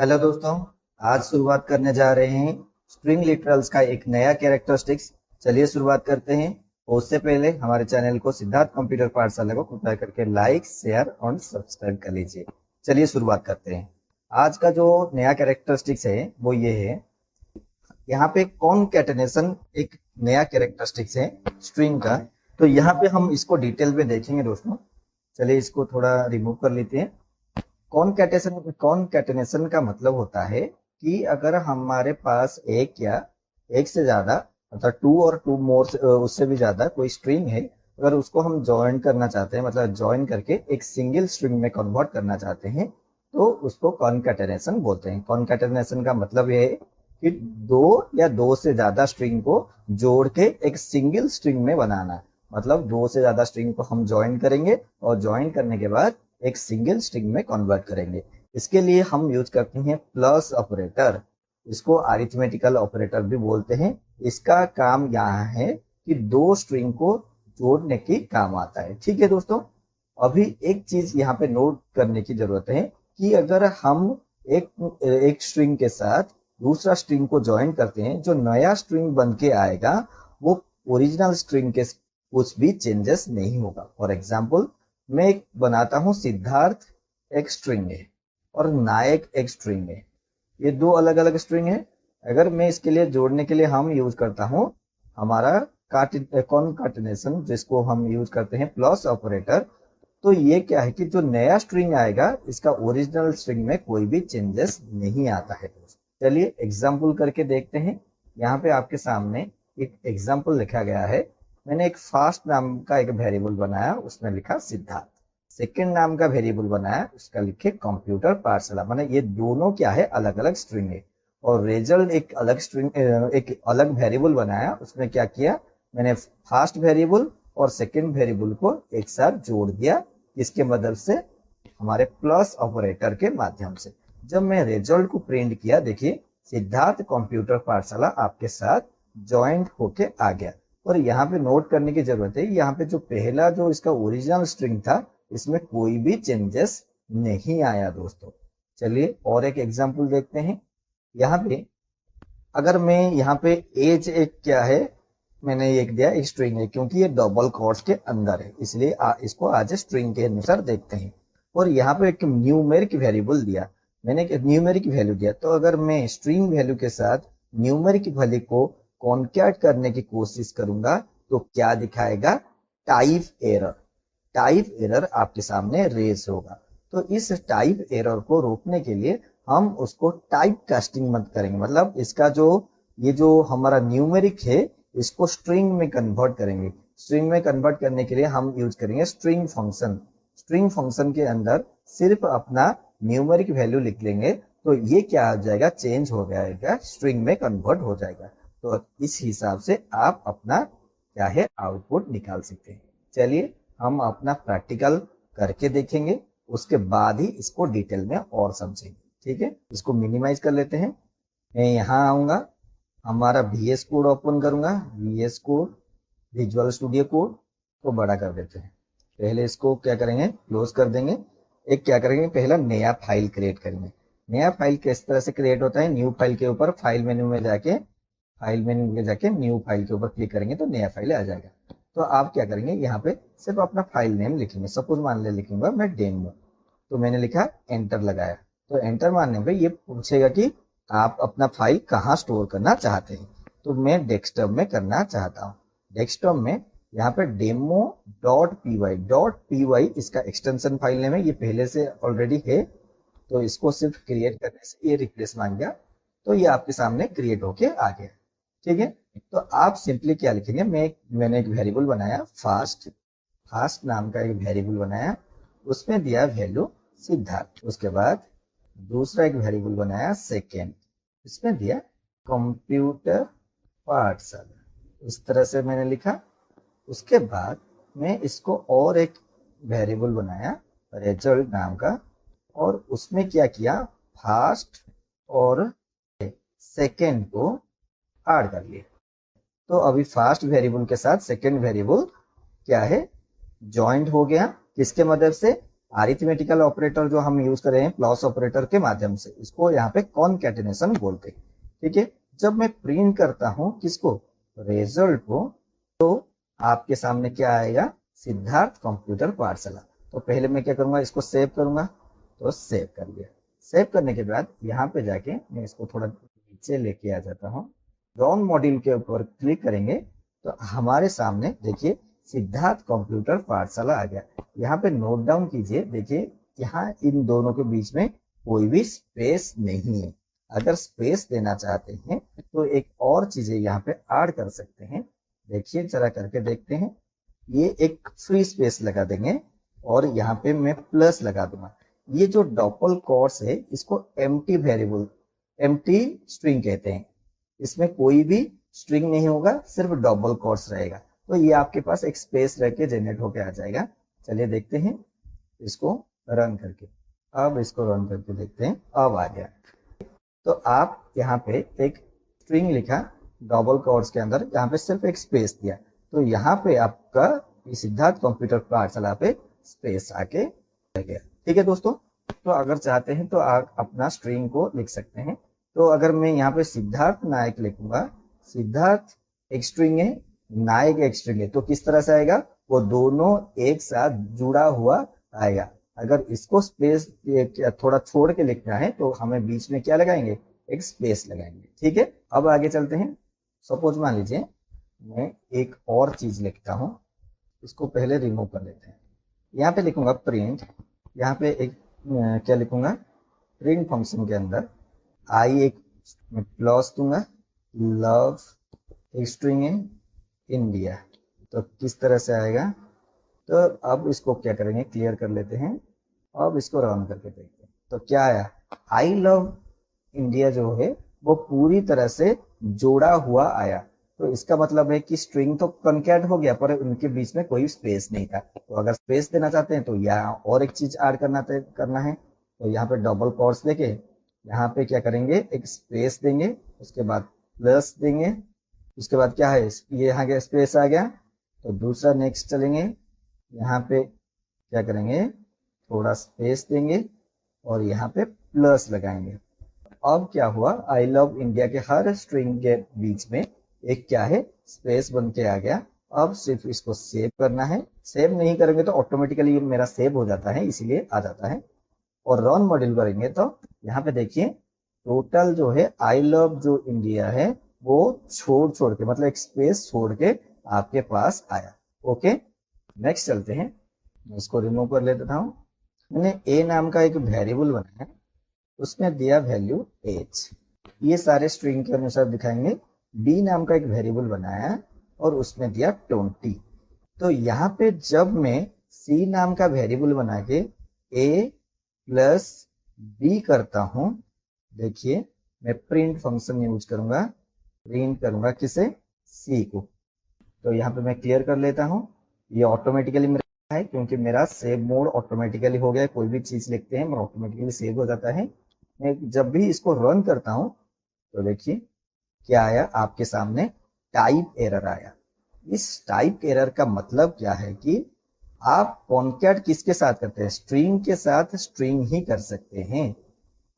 Hello दोस्तों। आज शुरुआत करने जा रहे हैं स्ट्रिंग लिटरल्स का एक नया कैरेक्टरिस्टिक्स। चलिए शुरुआत करते हैं। उससे पहले हमारे चैनल को सिद्धार्थ कंप्यूटर पाठशाला को कृपया करके लाइक शेयर और सब्सक्राइब कर लीजिए। चलिए शुरुआत करते हैं। आज का जो नया कैरेक्टरिस्टिक्स है वो ये है। यहाँ पे कॉनकैटेनेशन एक नया कैरेक्टरिस्टिक्स है स्ट्रिंग का। तो यहाँ पे हम इसको डिटेल में देखेंगे दोस्तों। चलिए इसको थोड़ा रिमूव कर लेते हैं। कॉनकैटेनेशन का मतलब होता है कि अगर हमारे पास एक या एक से ज्यादा मतलब टू और टू मोर उससे भी ज्यादा कोई स्ट्रिंग है, अगर उसको हम ज्वाइन करना चाहते हैं मतलब ज्वाइन करके एक सिंगल स्ट्रिंग में कन्वर्ट करना चाहते हैं तो उसको कॉनकैटेनेशन बोलते हैं। कॉनकैटेनेशन का मतलब ये है कि दो या दो से ज्यादा स्ट्रिंग को जोड़ के एक सिंगल स्ट्रिंग में बनाना। मतलब दो से ज्यादा स्ट्रिंग को हम ज्वाइन करेंगे और ज्वाइन करने के बाद एक सिंगल स्ट्रिंग में कन्वर्ट करेंगे। इसके लिए हम यूज करते हैं प्लस ऑपरेटर। इसको अरिथमेटिकल ऑपरेटर भी बोलते हैं। इसका काम यहाँ है कि दो स्ट्रिंग को जोड़ने की काम आता है। ठीक है दोस्तों। अभी एक चीज यहाँ पे नोट करने की जरूरत है कि अगर हम एक एक स्ट्रिंग के साथ दूसरा स्ट्रिंग को ज्वाइन करते हैं, जो नया स्ट्रिंग बन के आएगा वो ओरिजिनल स्ट्रिंग के कुछ भी चेंजेस नहीं होगा। फॉर एग्जाम्पल, मैं एक बनाता हूं सिद्धार्थ एक स्ट्रिंग है और नायक एक स्ट्रिंग है। ये दो अलग अलग स्ट्रिंग है। अगर मैं इसके लिए जोड़ने के लिए हम यूज करता हूं हमारा कॉनकैटेनेशन, जिसको हम यूज करते हैं प्लस ऑपरेटर। तो ये क्या है कि जो नया स्ट्रिंग आएगा इसका ओरिजिनल स्ट्रिंग में कोई भी चेंजेस नहीं आता है। चलिए एग्जाम्पल करके देखते हैं। यहाँ पे आपके सामने एक एग्जाम्पल लिखा गया है। मैंने एक फास्ट नाम का एक वेरिएबल बनाया, उसमें लिखा सिद्धार्थ। सेकंड नाम का वेरिएबल बनाया, उसका लिखे कंप्यूटर पाठशाला। माने ये दोनों क्या है, अलग अलग स्ट्रिंग है। और रिजल्ट एक अलग स्ट्रिंग एक अलग वेरिएबल बनाया, उसमें क्या किया, मैंने फर्स्ट वेरिएबल और सेकंड वेरिएबल को एक साथ जोड़ दिया। इसके मदद से हमारे प्लस ऑपरेटर के माध्यम से जब मैं रिजल्ट को प्रिंट किया, देखिए सिद्धार्थ कंप्यूटर पाठशाला आपके साथ ज्वाइंट होके आ गया। और यहाँ पे नोट करने की जरूरत है, यहाँ पे जो पहला जो इसका ओरिजिनल स्ट्रिंग था इसमें कोई भी चेंजेस नहीं आया दोस्तों। चलिए और एक एग्जांपल देखते हैं। यहाँ पे अगर मैं यहाँ पे एज एक क्या है, मैंने एक दिया एक स्ट्रिंग है, क्योंकि ये डबल कोट्स के अंदर है इसलिए इसको आज स्ट्रिंग के अनुसार देखते हैं। और यहाँ पे एक न्यूमेरिक वेरिएबल दिया, मैंने एक न्यूमेरिक वैल्यू दिया। तो अगर मैं स्ट्रिंग वैल्यू के साथ न्यूमेरिक वैल्यू को कॉन्कैट करने की कोशिश करूंगा तो क्या दिखाएगा, टाइप एरर। टाइप एरर आपके सामने रेज होगा। तो इस टाइप एरर को रोकने के लिए हम उसको टाइप कास्टिंग मत करेंगे। मतलब इसका जो ये जो हमारा न्यूमेरिक है इसको स्ट्रिंग में कन्वर्ट करेंगे। स्ट्रिंग में कन्वर्ट करने के लिए हम यूज करेंगे स्ट्रिंग फंक्शन। स्ट्रिंग फंक्शन के अंदर सिर्फ अपना न्यूमेरिक वैल्यू लिख लेंगे तो ये क्या हो जाएगा, चेंज हो जाएगा, स्ट्रिंग में कन्वर्ट हो जाएगा। तो इस हिसाब से आप अपना क्या है आउटपुट निकाल सकते हैं। चलिए हम अपना प्रैक्टिकल करके देखेंगे, उसके बाद ही इसको डिटेल में और समझेंगे। ठीक है, इसको मिनिमाइज कर लेते हैं। मैं यहाँ आऊंगा, हमारा VS कोड ओपन करूंगा, VS code visual studio code को बड़ा कर देते हैं। पहले इसको क्या करेंगे, क्लोज कर देंगे। एक क्या करेंगे, पहला नया फाइल क्रिएट करेंगे। नया फाइल किस तरह से क्रिएट होता है, न्यू फाइल के ऊपर फाइल मेन्यू में जाके न्यू फाइल के ऊपर क्लिक करेंगे तो नया फाइल आ जाएगा। तो आप क्या करेंगे, यहाँ पे सिर्फ अपना फाइल नेम लिखेंगे। सपोज मान ले लिखूंगा मैं डेमो, तो मैंने लिखा, एंटर लगाया। तो एंटर मारने पे ये पूछेगा कि आप अपना फाइल कहाँ स्टोर करना चाहते हैं। तो मैं डेस्कटॉप में करना चाहता हूँ। डेस्कटॉप में यहाँ पे demo.py इसका एक्सटेंशन फाइल नेम है, ये पहले से ऑलरेडी है। तो इसको सिर्फ क्रिएट करने से ये रिप्लेस मांग गया, तो ये आपके सामने क्रिएट होके आ गया। ठीक है, तो आप सिंपली क्या लिखेंगे, मैंने एक वेरिएबल बनाया फास्ट। फास्ट नाम का एक वेरिएबल बनाया, उसमें दिया वैल्यू सिद्धार्थ। उसके बाद दूसरा एक वेरिएबल बनाया सेकेंड, इसमें दिया कंप्यूटर पाठशाला। इस तरह से मैंने लिखा। उसके बाद मैं इसको और एक वेरिएबल बनाया रिजल्ट नाम का, और उसमें क्या किया, फास्ट और सेकेंड को ऐड कर लिया। तो अभी फास्ट वेरिएबल के साथ सेकेंड वेरिएबल क्या है, ज्वाइंट हो गया। किसके मदद से, अरिथमेटिकल ऑपरेटर जो हम यूज कर रहे हैं प्लस ऑपरेटर के माध्यम से, इसको यहाँ पे कॉनकैटिनेशन बोलते हैं। ठीक है, जब मैं प्रिंट करता हूं किसको, रिजल्ट को, तो आपके सामने क्या आएगा, सिद्धार्थ कंप्यूटर पाठशाला। तो पहले मैं क्या करूंगा, इसको सेव करूंगा, तो सेव कर लिया। सेव करने के बाद यहाँ पे जाके मैं इसको थोड़ा नीचे लेके आ जाता हूँ, रॉन मॉड्यूल के ऊपर क्लिक करेंगे तो हमारे सामने देखिए सिद्धार्थ कंप्यूटर पाठशाला आ गया। यहाँ पे नोट डाउन कीजिए, देखिए यहाँ इन दोनों के बीच में कोई भी स्पेस नहीं है। अगर स्पेस देना चाहते हैं तो एक और चीजें यहाँ पे ऐड कर सकते हैं। देखिए जरा करके देखते हैं, ये एक फ्री स्पेस लगा देंगे और यहाँ पे मैं प्लस लगा दूंगा। ये जो डबल कोट्स है इसको एम्प्टी वेरिएबल, एम्प्टी स्ट्रिंग कहते हैं। इसमें कोई भी स्ट्रिंग नहीं होगा, सिर्फ डबल कोट्स रहेगा। तो ये आपके पास एक स्पेस रह के जनरेट होके आ जाएगा। चलिए देखते हैं इसको रन करके। अब इसको रन करके देखते हैं, अब आ गया। तो आप यहाँ पे एक स्ट्रिंग लिखा डबल कोट्स के अंदर, यहाँ पे सिर्फ एक स्पेस दिया, तो यहाँ पे आपका सिद्धार्थ कंप्यूटर पाठशाला पे स्पेस आके रह गया। ठीक है दोस्तों, तो अगर चाहते हैं तो आप अपना स्ट्रिंग को लिख सकते हैं। तो अगर मैं यहाँ पे सिद्धार्थ नायक लिखूंगा, सिद्धार्थ एक स्ट्रिंग है, नायक एक स्ट्रिंग है, तो किस तरह से आएगा, वो दोनों एक साथ जुड़ा हुआ आएगा। अगर इसको स्पेस थोड़ा छोड़ के लिखना है तो हमें बीच में क्या लगाएंगे, एक स्पेस लगाएंगे। ठीक है, अब आगे चलते हैं। सपोज मान लीजिए मैं एक और चीज लिखता हूं, इसको पहले रिमूव कर लेते हैं। यहाँ पे लिखूंगा प्रिंट, यहाँ पे एक क्या लिखूंगा, प्रिंट फंक्शन के अंदर आई एक प्लस दूंगा, लव एक स्ट्रिंग है, इंडिया। तो किस तरह से आएगा, तो अब इसको क्या करेंगे, क्लियर कर लेते हैं। अब इसको रन करके देखते हैं तो क्या आया, आई लव इंडिया जो है वो पूरी तरह से जोड़ा हुआ आया। तो इसका मतलब है कि स्ट्रिंग तो कॉन्कैट हो गया पर उनके बीच में कोई स्पेस नहीं था। तो अगर स्पेस देना चाहते हैं तो यहाँ और एक चीज ऐड करना है। तो यहाँ पे डबल कोट्स देके यहाँ पे क्या करेंगे, एक स्पेस देंगे, उसके बाद प्लस देंगे, उसके बाद क्या है, ये यहाँ के स्पेस आ गया। तो दूसरा नेक्स्ट चलेंगे, यहाँ पे क्या करेंगे, थोड़ा स्पेस देंगे और यहाँ पे प्लस लगाएंगे। अब क्या हुआ, आई लव इंडिया के हर स्ट्रिंग के बीच में एक क्या है, स्पेस बन के आ गया। अब सिर्फ इसको सेव करना है, सेव नहीं करेंगे तो ऑटोमेटिकली मेरा सेव हो जाता है, इसीलिए आ जाता है। और रन मॉड्यूल करेंगे तो यहाँ पे देखिए टोटल जो है आई लव जो इंडिया है वो छोड़ छोड़ के, मतलब एक स्पेस छोड़ के आपके पास आया। ओके, नेक्स्ट चलते हैं। मैं इसको रिमूव कर लेता हूँ। मैंने ए नाम का एक वेरिएबल बनाया, उसमें दिया वैल्यू एज, ये सारे स्ट्रिंग के अनुसार दिखाएंगे। बी नाम का एक वेरिएबल बनाया और उसमें दिया 20। तो यहाँ पे जब मैं सी नाम का वेरिएबल बना के ए प्लस बी करता हूं, देखिए मैं प्रिंट फंक्शन यूज करूंगा, प्रिंट करूंगा किसे, सी को। तो यहाँ पे मैं क्लियर कर लेता हूँ, ये ऑटोमेटिकली मेरा है क्योंकि मेरा सेव मोड ऑटोमेटिकली हो गया है। कोई भी चीज लिखते हैं ऑटोमेटिकली सेव हो जाता है। मैं जब भी इसको रन करता हूँ तो देखिए क्या आया, आपके सामने टाइप एरर आया। इस टाइप एरर का मतलब क्या है कि आप कॉन्कैट किसके साथ करते हैं, स्ट्रिंग के साथ स्ट्रिंग ही कर सकते हैं।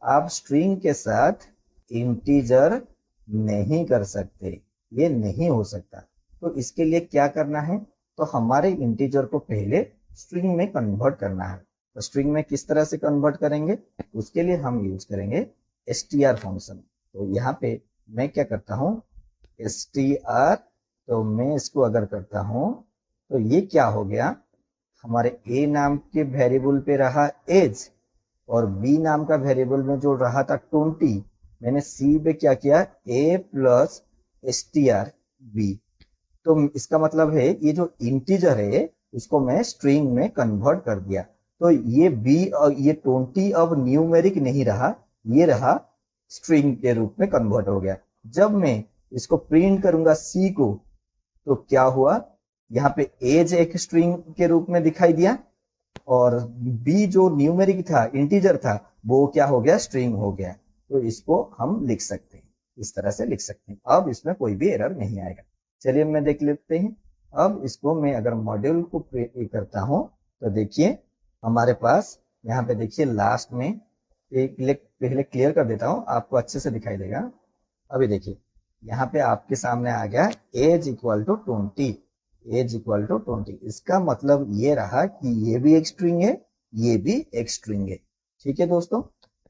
आप स्ट्रिंग के साथ इंटीजर नहीं कर सकते, ये नहीं हो सकता। तो इसके लिए क्या करना है, तो हमारे इंटीजर को पहले स्ट्रिंग में कन्वर्ट करना है। तो स्ट्रिंग में किस तरह से कन्वर्ट करेंगे, उसके लिए हम यूज करेंगे str फंक्शन। तो यहाँ पे मैं क्या करता हूँ, str, तो मैं इसको अगर करता हूँ तो ये क्या हो गया, हमारे a नाम के वेरिएबल पे रहा एज और b नाम का वेरिएबल में जो रहा था 20, मैंने c पे क्या किया, a प्लस str b। तो इसका मतलब है ये जो इंटीजर है इसको मैं स्ट्रिंग में कन्वर्ट कर दिया। तो ये b और ये 20 अब न्यूमेरिक नहीं रहा, ये रहा स्ट्रिंग के रूप में कन्वर्ट हो गया। जब मैं इसको प्रिंट करूंगा c को तो क्या हुआ, यहाँ पे एज एक स्ट्रिंग के रूप में दिखाई दिया और बी जो न्यूमेरिक था, इंटीजर था, वो क्या हो गया, स्ट्रिंग हो गया। तो इसको हम लिख सकते हैं, इस तरह से लिख सकते हैं। अब इसमें कोई भी एरर नहीं आएगा। चलिए मैं देख लेते हैं। अब इसको मैं अगर मॉड्यूल को करता हूं तो देखिए हमारे पास यहाँ पे देखिए लास्ट में पहले क्लियर कर देता हूँ, आपको अच्छे से दिखाई देगा। अभी देखिए यहाँ पे आपके सामने आ गया age equal to 20, age equal to 20। इसका मतलब ये रहा कि ये भी एक स्ट्रिंग है, ये भी एक स्ट्रिंग है। ठीक है दोस्तों,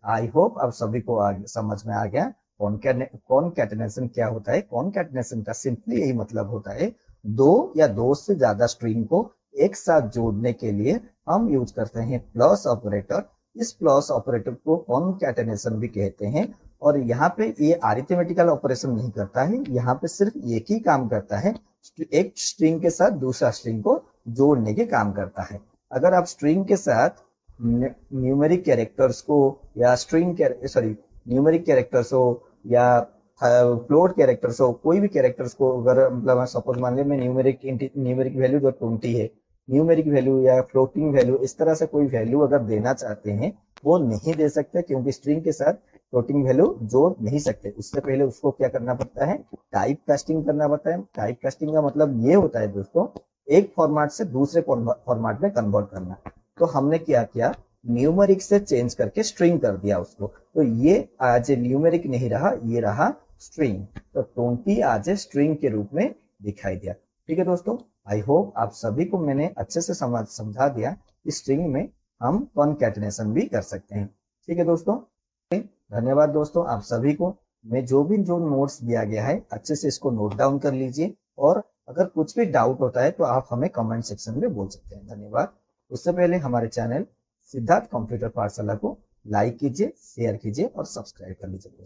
आई होप अब सभी को समझ में आ गया कॉनकैटेनेशन क्या होता है। कॉनकैटेनेशन का सिंपली यही मतलब होता है, दो या दो से ज्यादा स्ट्रिंग को एक साथ जोड़ने के लिए हम यूज करते हैं प्लस ऑपरेटर। इस प्लस ऑपरेटर को कॉनकैटेनेशन भी कहते हैं। और यहाँ पे ये अरिथमेटिकल ऑपरेशन नहीं करता है, यहाँ पे सिर्फ एक ही काम करता है, एक स्ट्रिंग के साथ दूसरा स्ट्रिंग को जोड़ने के काम करता है। अगर आप स्ट्रिंग के साथ न्यूमेरिक कैरेक्टर्स को या न्यूमेरिक कैरेक्टर्स हो या फ्लोट कैरेक्टर्स हो, कोई भी कैरेक्टर्स को अगर मतलब सपोज मान लिया मैं न्यूमेरिक वैल्यू जो 20 है, न्यूमेरिक वैल्यू या फ्लोटिंग वैल्यू इस तरह से कोई वैल्यू अगर देना चाहते हैं, वो नहीं दे सकते, क्योंकि स्ट्रिंग के साथ फ्लोटिंग वैल्यू जोड़ नहीं सकते। उससे पहले उसको क्या करना पड़ता है, टाइप कास्टिंग करना पड़ता है। टाइप कास्टिंग का मतलब ये होता है दोस्तों, एक फॉर्मेट से दूसरे फॉर्मेट में कन्वर्ट करना। तो हमने क्या किया, न्यूमेरिक से चेंज करके स्ट्रिंग कर दिया उसको। तो ये आज न्यूमेरिक नहीं रहा, ये रहा स्ट्रिंग। तो 20 आज स्ट्रिंग के रूप में दिखाई दिया। ठीक है दोस्तों, आई होप आप सभी को मैंने अच्छे से समझा दिया कि स्ट्रिंग में हम कॉनकैटेनेशन भी कर सकते हैं। ठीक है दोस्तों, धन्यवाद दोस्तों आप सभी को। मैं जो नोट्स दिया गया है अच्छे से इसको नोट डाउन कर लीजिए, और अगर कुछ भी डाउट होता है तो आप हमें कमेंट सेक्शन में बोल सकते हैं। धन्यवाद। उससे पहले हमारे चैनल सिद्धार्थ कंप्यूटर पाठशाला को लाइक कीजिए, शेयर कीजिए और सब्सक्राइब कर लीजिए।